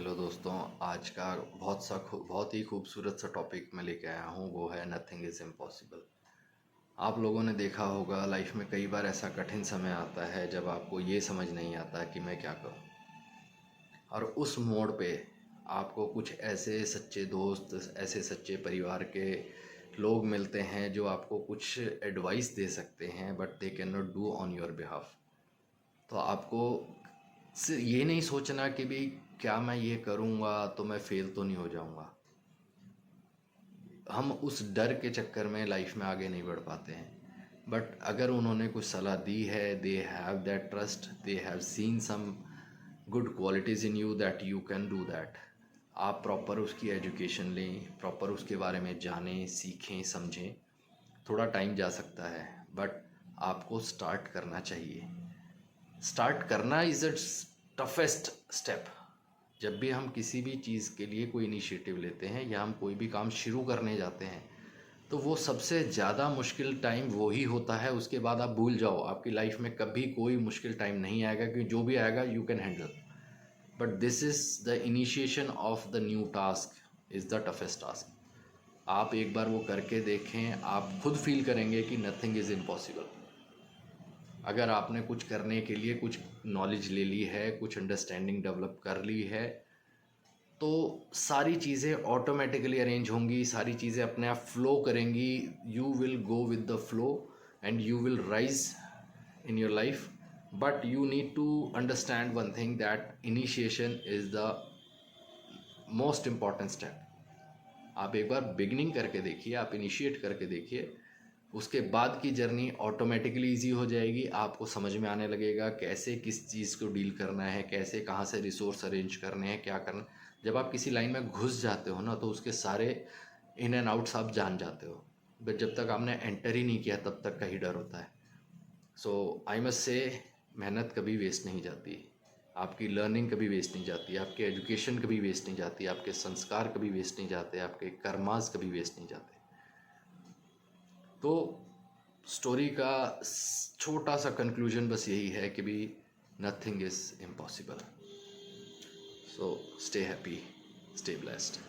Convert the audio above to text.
Hello दोस्तों। आज का बहुत ही खूबसूरत सा टॉपिक मैं लेके आया हूँ, वो है नथिंग इज़ इम्पॉसिबल। आप लोगों ने देखा होगा लाइफ में कई बार ऐसा कठिन समय आता है जब आपको ये समझ नहीं आता कि मैं क्या करूँ, और उस मोड़ पे आपको कुछ ऐसे सच्चे दोस्त, ऐसे सच्चे परिवार के लोग मिलते हैं जो आपको कुछ एडवाइस दे सकते हैं, but they can not do on your behalf. तो आपको ये नहीं सोचना कि भाई क्या मैं ये करूँगा तो मैं फेल तो नहीं हो जाऊँगा। हम उस डर के चक्कर में लाइफ में आगे नहीं बढ़ पाते हैं। बट अगर उन्होंने कुछ सलाह दी है, they have that trust, they have seen some good qualities in you that you can do that. आप प्रॉपर उसकी एजुकेशन लें, प्रॉपर उसके बारे में जानें, सीखें, समझें। थोड़ा टाइम जा सकता है, बट आपको स्टार्ट करना चाहिए। स्टार्ट करना इज़ अ टफेस्ट स्टेप। जब भी हम किसी भी चीज़ के लिए कोई इनिशिएटिव लेते हैं या हम कोई भी काम शुरू करने जाते हैं, तो वो सबसे ज़्यादा मुश्किल टाइम वो ही होता है। उसके बाद आप भूल जाओ, आपकी लाइफ में कभी कोई मुश्किल टाइम नहीं आएगा, क्योंकि जो भी आएगा you can handle. But this is the initiation of the new task is the toughest task. आप एक बार वो करके देखें, आप खुद फील करेंगे कि नथिंग इज़ इम्पॉसिबल। अगर आपने कुछ करने के लिए कुछ नॉलेज ले ली है, कुछ अंडरस्टैंडिंग डेवलप कर ली है, तो सारी चीज़ें ऑटोमेटिकली अरेंज होंगी, सारी चीज़ें अपने आप फ्लो करेंगी। You will go with the flow and you will rise in your life. But you need to understand one thing, that initiation is the most important step. आप एक बार बिगनिंग करके देखिए, आप इनिशिएट करके देखिए, उसके बाद की जर्नी ऑटोमेटिकली ईजी हो जाएगी। आपको समझ में आने लगेगा कैसे किस चीज़ को डील करना है, कैसे कहाँ से रिसोर्स अरेंज करने हैं, क्या करना। जब आप किसी लाइन में घुस जाते हो ना, तो उसके सारे इन एंड आउट्स आप जान जाते हो। बट जब तक आपने एंटर ही नहीं किया तब तक का ही डर होता है। सो आई मस्ट से, मेहनत कभी वेस्ट नहीं जाती, आपकी लर्निंग कभी वेस्ट नहीं जाती, आपकी एजुकेशन कभी वेस्ट नहीं जाती, आपके संस्कार कभी वेस्ट नहीं जाते, आपके कर्मास कभी वेस्ट नहीं जाते। तो स्टोरी का छोटा सा कंक्लूजन बस यही है कि भी nothing is impossible. So stay happy, stay blessed.